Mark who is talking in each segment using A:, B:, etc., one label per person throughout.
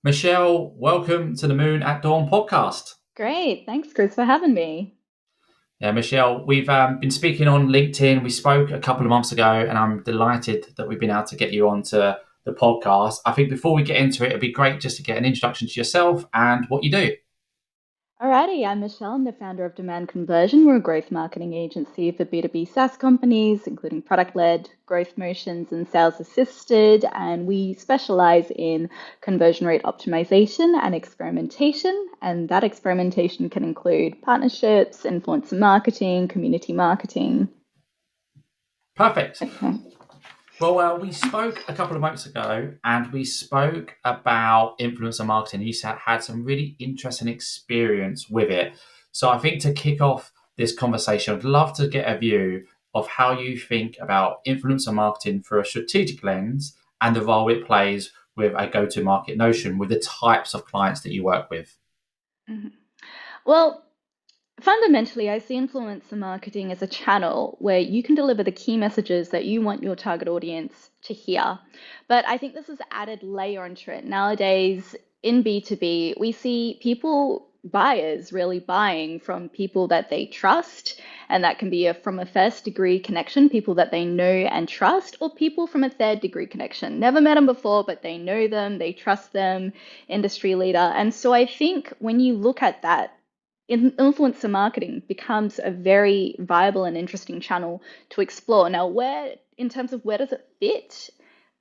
A: Michelle, welcome to the Moon at Dawn podcast.
B: Great. Thanks, Chris, for having me.
A: Yeah, Michelle, we've been speaking on LinkedIn. We spoke a couple of months ago, and I'm delighted that we've been able to get you onto the podcast. I think before we get into it, it'd be great just to get an introduction to yourself and what you do.
B: Alrighty, I'm Michelle. I'm the founder of Demand Conversion. We're a growth marketing agency for B2B SaaS companies, including product led, growth motions, and sales assisted. And we specialize in conversion rate optimization and experimentation. And that experimentation can include partnerships, influencer marketing, community marketing.
A: Perfect.
B: Okay.
A: Well, we spoke a couple of months ago and we spoke about influencer marketing. You had some really interesting experience with it. So I think to kick off this conversation, I'd love to get a view of how you think about influencer marketing through a strategic lens and the role it plays with a go to market notion with the types of clients that you work with.
B: Mhm. Well, fundamentally, I see influencer marketing as a channel where you can deliver the key messages that you want your target audience to hear. But I think this is added layer onto it. Nowadays, in B2B, we see people, buyers, really buying from people that they trust. And that can be from a first degree connection, people that they know and trust, or people from a third degree connection. Never met them before, but they know them, they trust them, industry leader. And so I think when you look at that, influencer marketing becomes a very viable and interesting channel to explore. Now, in terms of where does it fit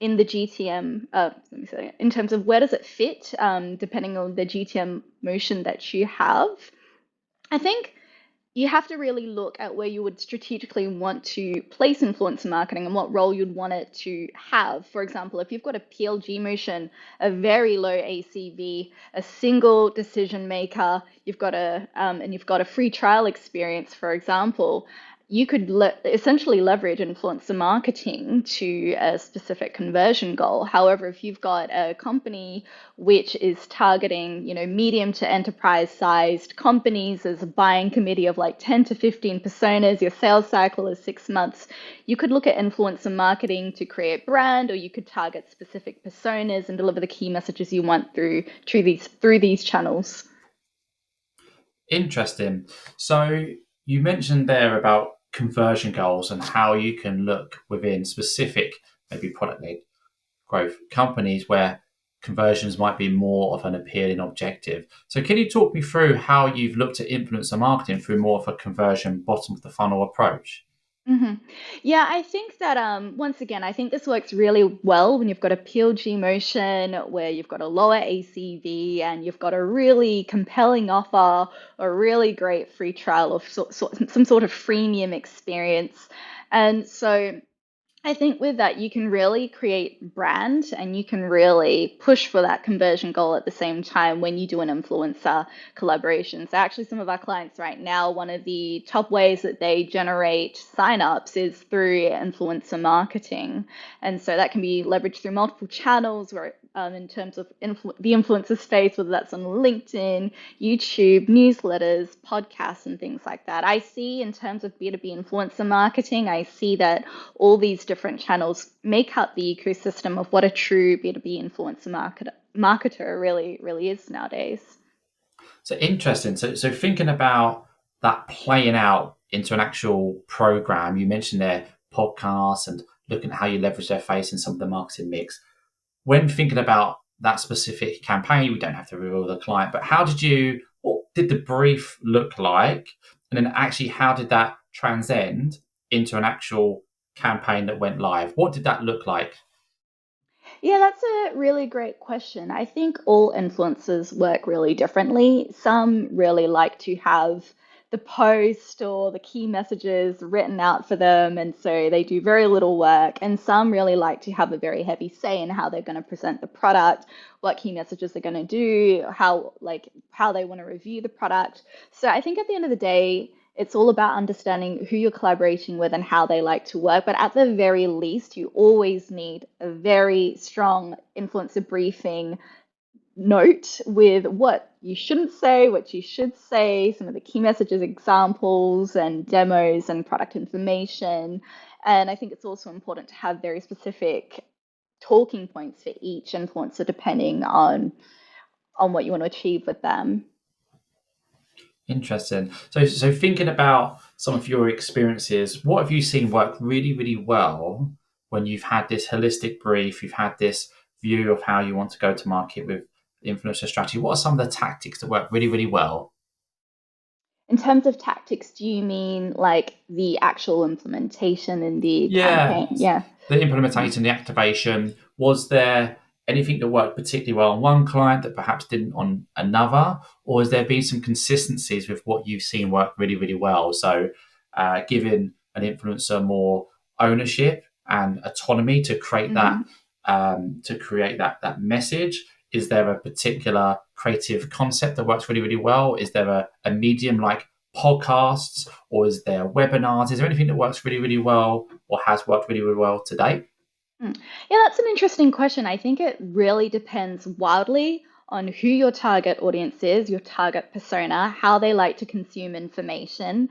B: in the GTM, let me say, in terms of where does it fit, depending on the GTM motion that you have, I think you have to really look at where you would strategically want to place influencer marketing and what role you'd want it to have. For example, if you've got a PLG motion, a very low ACV, a single decision maker, you've got a free trial experience, for example, you could essentially leverage influencer marketing to a specific conversion goal. However, if you've got a company which is targeting, medium to enterprise sized companies as a buying committee of like 10 to 15 personas, your sales cycle is 6 months, you could look at influencer marketing to create brand, or you could target specific personas and deliver the key messages you want through these channels.
A: Interesting. So you mentioned there about conversion goals and how you can look within specific, maybe product led growth companies where conversions might be more of an appealing objective. So can you talk me through how you've looked at influencer marketing through more of a conversion bottom of the funnel approach?
B: hmm Yeah, I think that once again, I think this works really well when you've got a PLG motion where you've got a lower ACV and you've got a really compelling offer, a really great free trial of some sort of freemium experience. And so I think with that, you can really create brand and you can really push for that conversion goal at the same time when you do an influencer collaboration. So, actually, some of our clients right now, one of the top ways that they generate signups is through influencer marketing. And so that can be leveraged through multiple channels where in terms of the influencer space, whether that's on LinkedIn, YouTube, newsletters, podcasts, and things like that. I see in terms of B2B influencer marketing, I see that all these different channels make up the ecosystem of what a true B2B marketer really is nowadays.
A: So interesting. So thinking about that playing out into an actual program, you mentioned their podcasts and looking at how you leverage their face in some of the marketing mix. When thinking about that specific campaign, we don't have to reveal the client, but what did the brief look like? And then actually, how did that transcend into an actual campaign that went live? What did that look like?
B: Yeah, that's a really great question. I think all influencers work really differently. Some really like to have the post or the key messages written out for them, and so they do very little work. And some really like to have a very heavy say in how they're going to present the product, what key messages they're going to do, how they want to review the product. So I think at the end of the day, it's all about understanding who you're collaborating with and how they like to work. But at the very least, you always need a very strong influencer briefing note with what you shouldn't say, what you should say, some of the key messages, examples, and demos and product information. And I think it's also important to have very specific talking points for each influencer, depending on on what you want to achieve with them.
A: Interesting. So thinking about some of your experiences, what have you seen work really, really well when you've had this holistic brief, you've had this view of how you want to go to market with influencer strategy? What are some of the tactics that work really, really well?
B: In terms of tactics, do you mean like the actual implementation in the
A: Yeah,
B: campaign? Yeah.
A: the implementation, the activation. Was there anything that worked particularly well on one client that perhaps didn't on another, or has there been some consistencies with what you've seen work really, really well? So, giving an influencer more ownership and autonomy to create that
B: Mhm.
A: that message. Is there a particular creative concept that works really, really well? Is there a medium like podcasts, or is there webinars? Is there anything that works really, really well or has worked really, really well to date?
B: Mm. Yeah, that's an interesting question. I think it really depends wildly on who your target audience is, your target persona, how they like to consume information,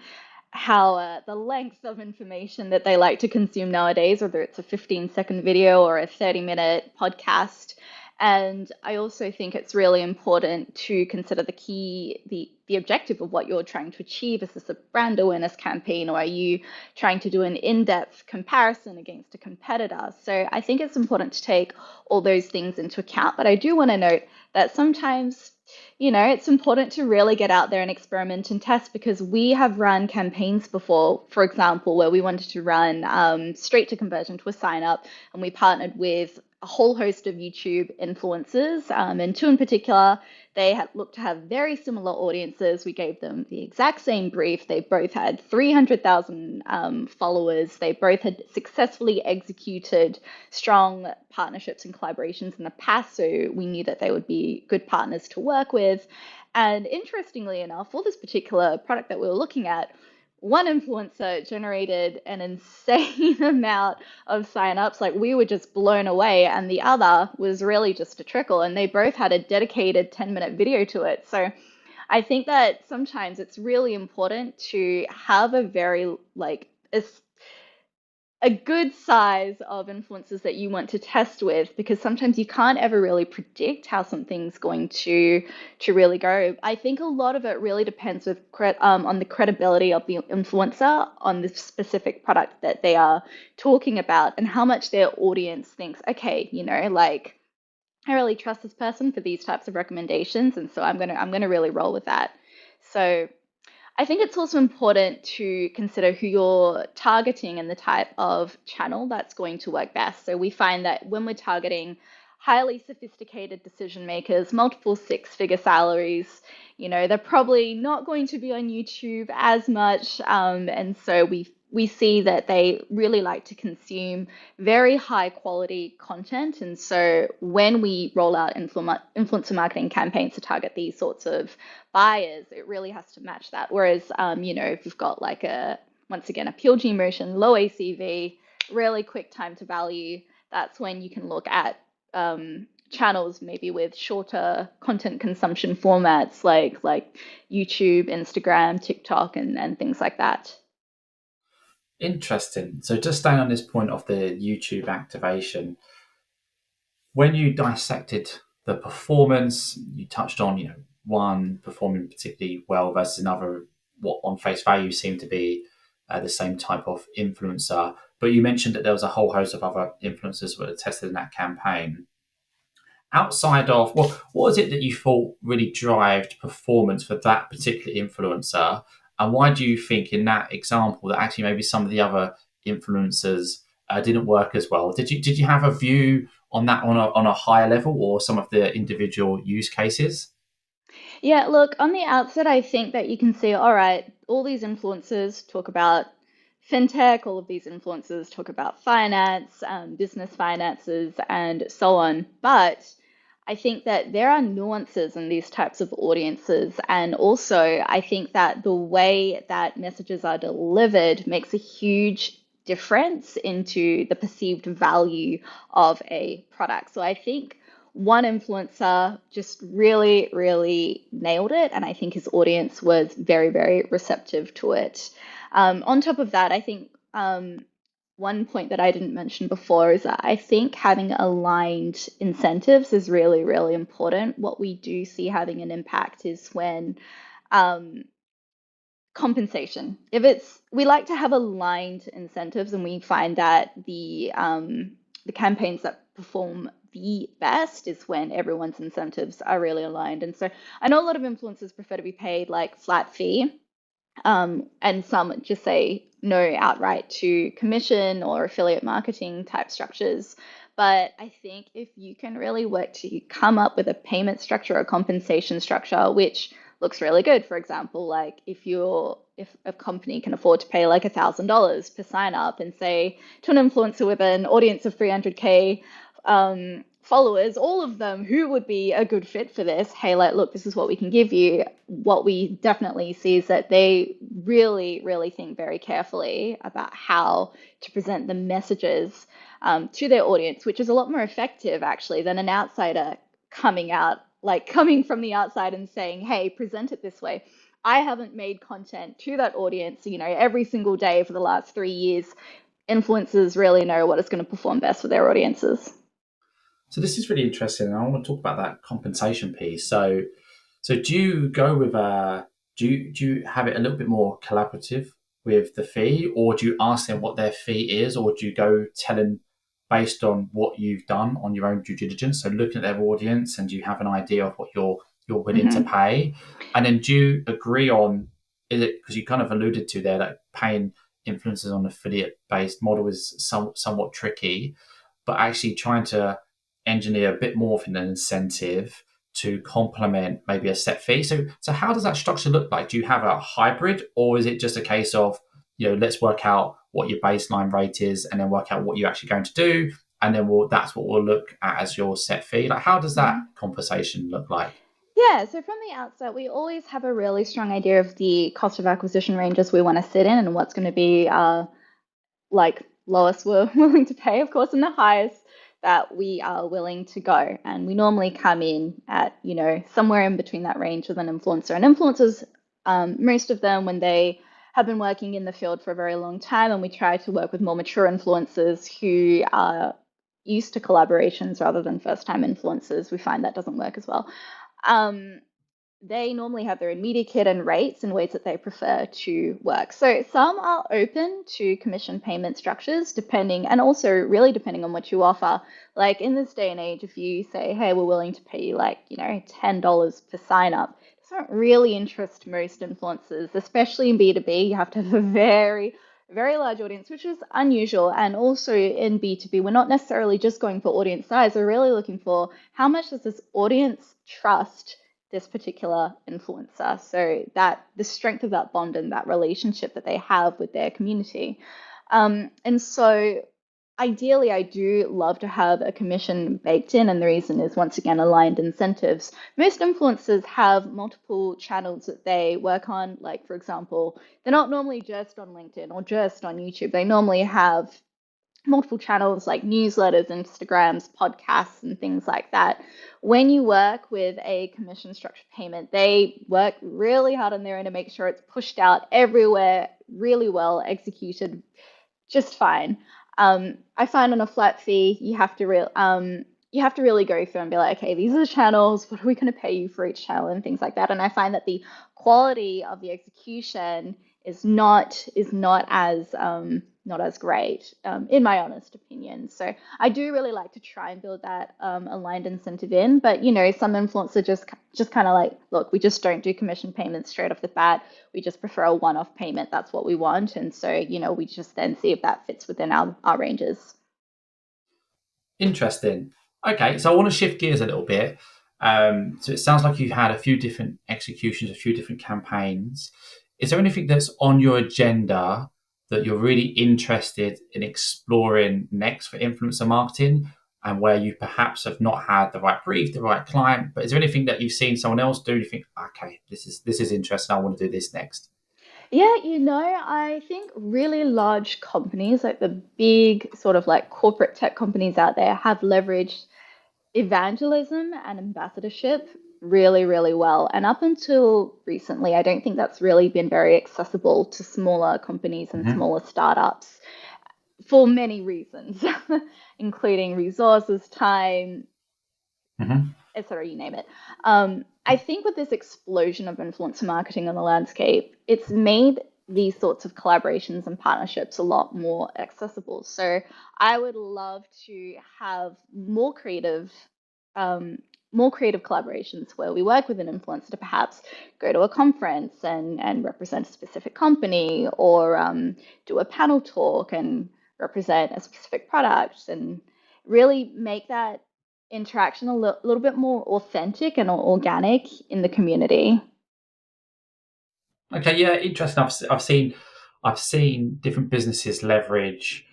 B: how the length of information that they like to consume nowadays, whether it's a 15-second video or a 30-minute podcast. And I also think it's really important to consider the objective of what you're trying to achieve. Is this a brand awareness campaign, or are you trying to do an in-depth comparison against a competitor? So I think it's important to take all those things into account. But I do want to note that sometimes, it's important to really get out there and experiment and test, because we have run campaigns before, for example, where we wanted to run straight to conversion to a sign up, and we partnered with a whole host of YouTube influencers, and two in particular. They had looked to have very similar audiences. We gave them the exact same brief. They both had 300,000 followers. They both had successfully executed strong partnerships and collaborations in the past, so we knew that they would be good partners to work with. And interestingly enough, for this particular product that we were looking at, one influencer generated an insane amount of signups. Like, we were just blown away, and the other was really just a trickle. And they both had a dedicated 10-minute video to it. So I think that sometimes it's really important to have a very a good size of influencers that you want to test with, because sometimes you can't ever really predict how something's going to really go. I think a lot of it really depends on the credibility of the influencer on the specific product that they are talking about, and how much their audience thinks, okay, like, I really trust this person for these types of recommendations, and so I'm gonna really roll with that. So I think it's also important to consider who you're targeting and the type of channel that's going to work best. So we find that when we're targeting highly sophisticated decision makers, multiple six-figure salaries, they're probably not going to be on YouTube as much, and so we see that they really like to consume very high quality content. And so when we roll out influencer marketing campaigns to target these sorts of buyers, it really has to match that. Whereas, if you've got like once again, a PLG motion, low ACV, really quick time to value, that's when you can look at channels maybe with shorter content consumption formats, like YouTube, Instagram, TikTok, and things like that.
A: Interesting. So just staying on this point of the YouTube activation, when you dissected the performance, you touched on, one performing particularly well versus another, what on face value seemed to be the same type of influencer. But you mentioned that there was a whole host of other influencers that were tested in that campaign. Outside of what was it that you thought really drived performance for that particular influencer, and why do you think in that example that actually maybe some of the other influencers didn't work as well? Did you have a view on that on a higher level, or some of the individual use cases?
B: Yeah, look, on the outset, I think that you can see, all right, all these influencers talk about fintech, all of these influencers talk about finance, business finances, and so on. But I think that there are nuances in these types of audiences. And also, I think that the way that messages are delivered makes a huge difference into the perceived value of a product. So I think one influencer just really, really nailed it. And I think his audience was very, very receptive to it. On top of that, I think one point that I didn't mention before is that I think having aligned incentives is really, really important. What we do see having an impact is when um, compensation. If it's we like to have aligned incentives, and we find that the campaigns that perform the best is when everyone's incentives are really aligned. And so I know a lot of influencers prefer to be paid like flat fee, and some just say no outright to commission or affiliate marketing type structures. But I think if you can really work to come up with a payment structure or compensation structure, which looks really good, for example, like if a company can afford to pay like $1,000 per sign up and say to an influencer with an audience of 300K followers, all of them who would be a good fit for this, hey, like, look, this is what we can give you. What we definitely see is that they really, really think very carefully about how to present the messages to their audience, which is a lot more effective actually than an outsider coming out, like coming from the outside and saying, hey, present it this way. I haven't made content to that audience, every single day for the last 3 years. Influencers really know what is going to perform best for their audiences.
A: So this is really interesting, and I want to talk about that compensation piece. So do you go with a do you have it a little bit more collaborative with the fee, or do you ask them what their fee is, or do you go telling based on what you've done on your own due diligence? So looking at their audience, and do you have an idea of what you're willing to
B: Mm-hmm.
A: pay, and then do you agree on is it because you kind of alluded to there that paying influencers on affiliate based model is somewhat tricky, but actually trying to engineer a bit more of an incentive to complement maybe a set fee. So how does that structure look like? Do you have a hybrid, or is it just a case of let's work out what your baseline rate is, and then work out what you're actually going to do, and then that's what we'll look at as your set fee? Like, how does that
B: Mm-hmm.
A: conversation look like?
B: Yeah, so from the outset, we always have a really strong idea of the cost of acquisition ranges we want to sit in and what's going to be like lowest we're willing to pay, of course, and the highest that we are willing to go. And we normally come in at, somewhere in between that range with an influencer. And influencers, most of them, when they have been working in the field for a very long time, and we try to work with more mature influencers who are used to collaborations rather than first time influencers, we find that doesn't work as well. Um, they normally have their own media kit and rates and ways that they prefer to work. So some are open to commission payment structures, depending, and also really depending on what you offer. Like in this day and age, if you say, hey, we're willing to pay you like, $10 per sign up, it doesn't really interest most influencers, especially in B2B. You have to have a very, very large audience, which is unusual. And also in B2B, we're not necessarily just going for audience size. We're really looking for how much does this audience trust this particular influencer, so that the strength of that bond and that relationship that they have with their community. And so ideally, I do love to have a commission baked in, and the reason is once again aligned incentives. Most influencers have multiple channels that they work on, like for example, they're not normally just on LinkedIn or just on YouTube. They normally have multiple channels like newsletters, Instagrams, podcasts, and things like that. When you work with a commission structured payment, they work really hard on their end to make sure it's pushed out everywhere really well, executed just fine. I find on a flat fee, you have to really go through and be like, okay, these are the channels. What are we going to pay you for each channel and things like that. And I find that the quality of the execution is not as not as great, in my honest opinion. So I do really like to try and build that aligned incentive in, but some influencer just kind of like, look, we just don't do commission payments straight off the bat. We just prefer a one-off payment. That's what we want, and so we just then see if that fits within our ranges.
A: Interesting. Okay, so I want to shift gears a little bit. So it sounds like you've had a few different executions, a few different campaigns. Is there anything that's on your agenda that you're really interested in exploring next for influencer marketing, and where you perhaps have not had the right brief, the right client? But is there anything that you've seen someone else do? You think, okay, this is interesting. I want to do this next.
B: Yeah, I think really large companies, like the big sort of like corporate tech companies out there, have leveraged evangelism and ambassadorship really, really well. And up until recently, I don't think that's really been very accessible to smaller companies and
A: Mhm.
B: smaller startups. for many reasons, including resources, time,
A: Hmm.
B: etc., you name it. I think with this explosion of influencer marketing on the landscape, it's made these sorts of collaborations and partnerships a lot more accessible. So I would love to have um, more creative collaborations where we work with an influencer to perhaps go to a conference and represent a specific company, or do a panel talk and represent a specific product, and really make that interaction a little bit more authentic and organic in the community.
A: Okay, yeah, interesting. I've seen different businesses leverage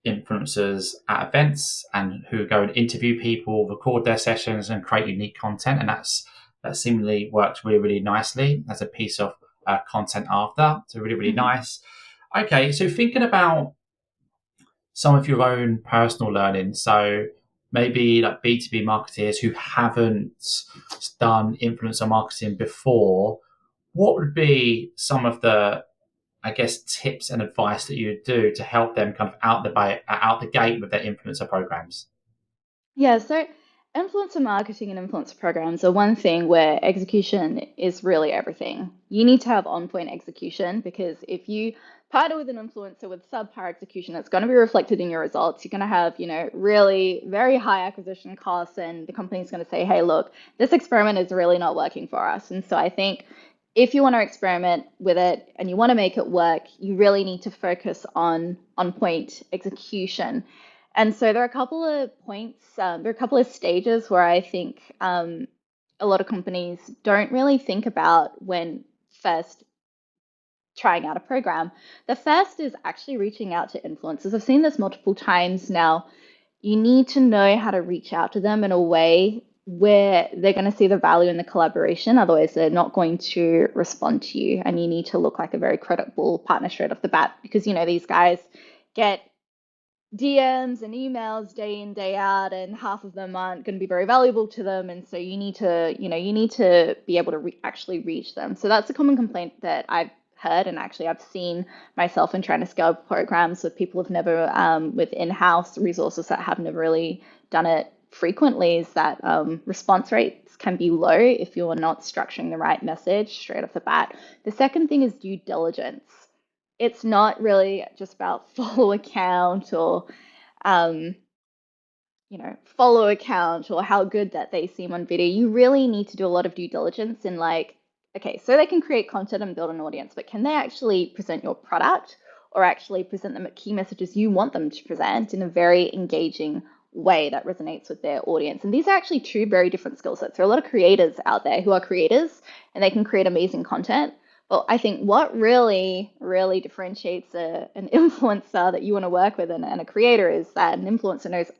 A: influencers at events and who go and interview people, record their sessions, and create unique content, and that seemingly works really really nicely as a piece of content after. So really really
B: Mhm.
A: nice. Okay, so thinking about some of your own personal learning, so maybe like B2B marketers who haven't done influencer marketing before, what would be some of the, I guess, tips and advice that you would do to help them kind of out the gate with their influencer programs?
B: Yeah, so influencer marketing and influencer programs are one thing where execution is really everything. You need to have on-point execution, because if you partner with an influencer with subpar execution, it's going to be reflected in your results. You're going to have, really very high acquisition costs, and the company's going to say, "Hey, look, this experiment is really not working for us." And so I think if you want to experiment with it and you want to make it work, you really need to focus on point execution. And so there are a couple of points, there are a couple of stages where I think a lot of companies don't really think about when first trying out a program. The first is actually reaching out to influencers. I've seen this multiple times now. You need to know how to reach out to them in a way where they're going to see the value in the collaboration. Otherwise, they're not going to respond to you. And you need to look like a very credible partner straight off the bat, because, these guys get DMs and emails day in, day out, and half of them aren't going to be very valuable to them. And so you need to be able to actually reach them. So that's a common complaint that I've heard, and actually I've seen myself in trying to scale programs with people who've never, with in-house resources that have never really done it frequently, is that response rates can be low if you're not structuring the right message straight off the bat. The second thing is due diligence. It's not really just about follow account or um, follow account or how good that they seem on video. You really need to do a lot of due diligence in, like, okay, so they can create content and build an audience, but can they actually present your product, or actually present them at key messages you want them to present in a very engaging way that resonates with their audience? And these are actually two very different skill sets. There are a lot of creators out there who are creators and they can create amazing content. But I think what really, really differentiates an influencer that you want to work with, and a creator, is that an influencer knows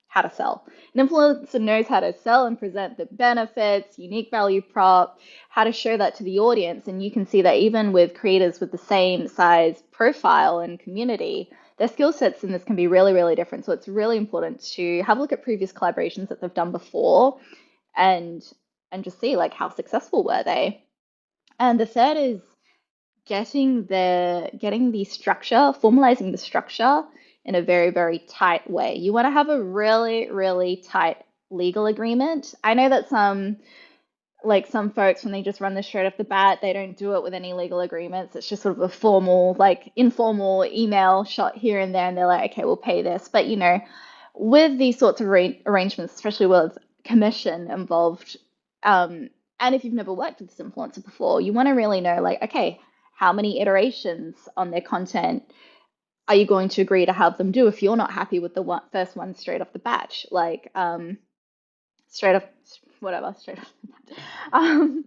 B: how to sell. An influencer knows how to sell and present the benefits, unique value prop, how to show that to the audience. And you can see that even with creators with the same size profile and community, their skill sets in this can be really, really different. So it's really important to have a look at previous collaborations that they've done before, and just see, like, how successful were they. And the third is getting the structure, formalizing the structure in a very, very tight way. You want to have a really, really tight legal agreement. I know that some folks, when they just run this straight off the bat, they don't do it with any legal agreements. It's just sort of a formal, like, informal email shot here and there, and they're like, okay, we'll pay this. But with these sorts of arrangements, especially with commission involved, and if you've never worked with this influencer before, you want to really know, like, okay, how many iterations on their content are you going to agree to have them do if you're not happy with the first one straight off the batch? Like, straight off, whatever, straight off the bat.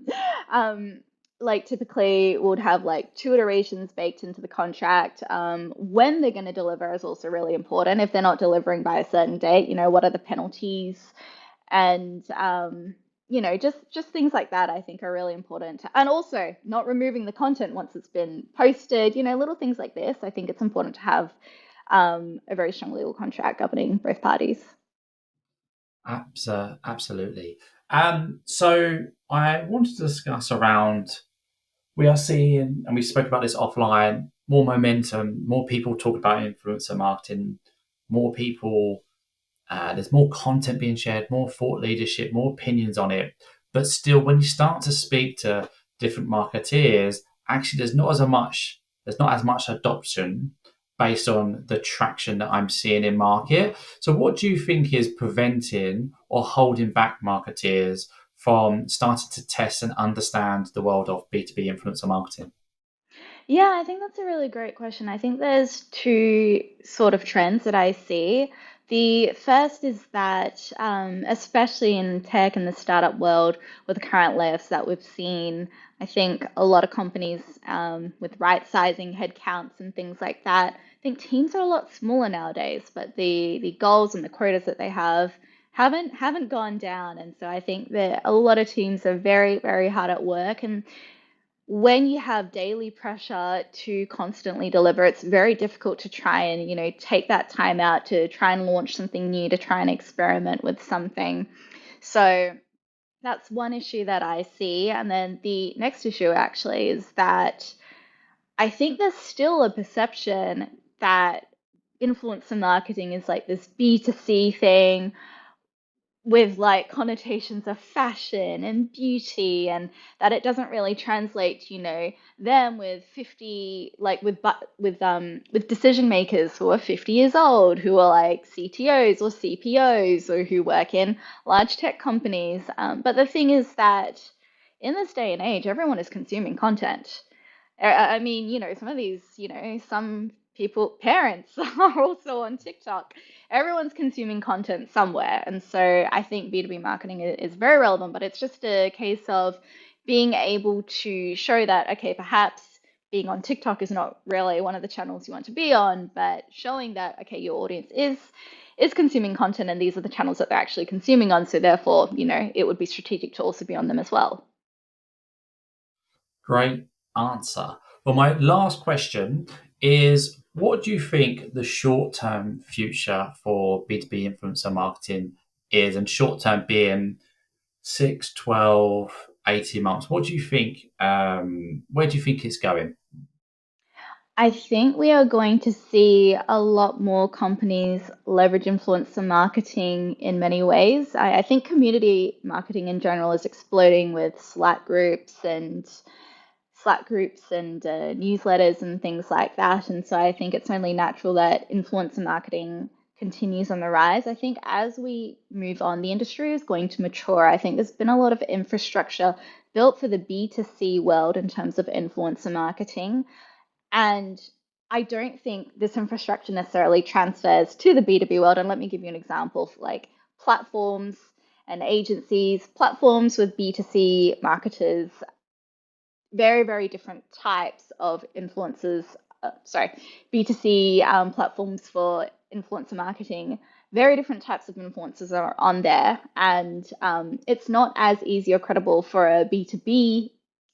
B: Um, like, typically would have like two iterations baked into the contract. When they're going to deliver is also really important. If they're not delivering by a certain date, what are the penalties? And just things like that I think are really important. And also not removing the content once it's been posted. Little things like this. I think it's important to have a very strong legal contract governing both parties.
A: Absolutely. So I wanted to discuss around, we are seeing, and we spoke about this offline, more momentum, more people talk about influencer marketing, more people, there's more content being shared, more thought leadership, more opinions on it. But still, when you start to speak to different marketeers, actually, there's not as much adoption based on the traction that I'm seeing in market. So, what do you think is preventing or holding back marketeers from starting to test and understand the world of B2B influencer marketing?
B: Yeah, I think that's a really great question. I think there's two sort of trends that I see. The first is that, especially in tech and the startup world, with the current layoffs that we've seen, I think a lot of companies, with right sizing headcounts and things like that, I think teams are a lot smaller nowadays, but the goals and the quotas that they have haven't gone down. And so I think that a lot of teams are very, very hard at work. And when you have daily pressure to constantly deliver, it's very difficult to try and, take that time out to try and launch something new, to try and experiment with something. So that's one issue that I see. And then the next issue actually is that I think there's still a perception that influencer marketing is like this B2C thing with like connotations of fashion and beauty, and that it doesn't really translate, them with 50, like with decision makers who are 50 years old, who are like CTOs or CPOs, or who work in large tech companies. But the thing is that in this day and age, everyone is consuming content. I mean, some of these, some people, parents are also on TikTok. Everyone's consuming content somewhere. And so I think B2B marketing is very relevant, but it's just a case of being able to show that, okay, perhaps being on TikTok is not really one of the channels you want to be on, but showing that, okay, your audience is consuming content and these are the channels that they're actually consuming on. So therefore, it would be strategic to also be on them as well.
A: Great answer. Well, my last question is, what do you think the short term future for B2B influencer marketing is? And short term being 6, 12, 18 months. What do you think? Where do you think it's going?
B: I think we are going to see a lot more companies leverage influencer marketing in many ways. I think community marketing in general is exploding with Slack groups and newsletters and things like that. And so I think it's only natural that influencer marketing continues on the rise. I think as we move on, the industry is going to mature. I think there's been a lot of infrastructure built for the B2C world in terms of influencer marketing. And I don't think this infrastructure necessarily transfers to the B2B world. And let me give you an example, like platforms and agencies, platforms with B2C marketers, very, very different types of influencers. Sorry, B2C platforms for influencer marketing. Very different types of influencers are on there, and it's not as easy or credible for a B2B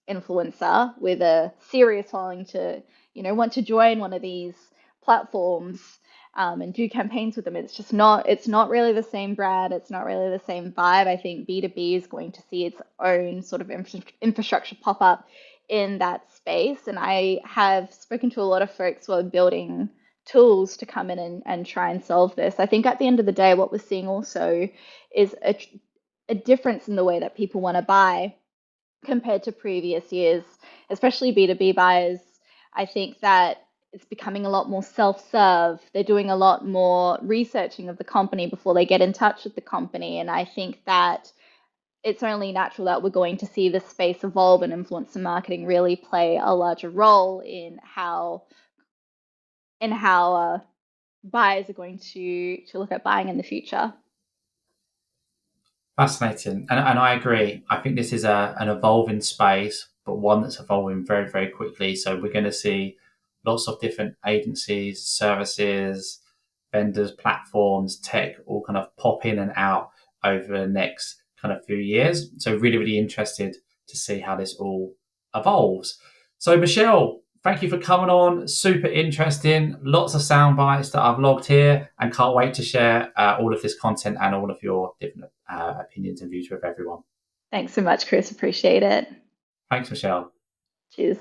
B: influencer with a serious following to, want to join one of these platforms and do campaigns with them. It's not really the same brand. It's not really the same vibe. I think B2B is going to see its own sort of infrastructure pop up in that space. And I have spoken to a lot of folks who are building tools to come in and try and solve this. I think at the end of the day, what we're seeing also is a difference in the way that people want to buy compared to previous years, especially B2B buyers. I think that it's becoming a lot more self-serve. They're doing a lot more researching of the company before they get in touch with the company. And I think that it's only natural that we're going to see this space evolve and influencer marketing really play a larger role in how buyers are going to look at buying in the future.
A: Fascinating. And I agree. I think this is an evolving space, but one that's evolving very, very quickly. So we're going to see lots of different agencies, services, vendors, platforms, tech all kind of pop in and out over the next kind of few years. So really, really interested to see how this all evolves. So Michelle, thank you for coming on. Super interesting. Lots of sound bites that I've logged here, and can't wait to share all of this content and all of your different opinions and views with everyone.
B: Thanks so much, Chris. Appreciate it.
A: Thanks, Michelle.
B: Cheers.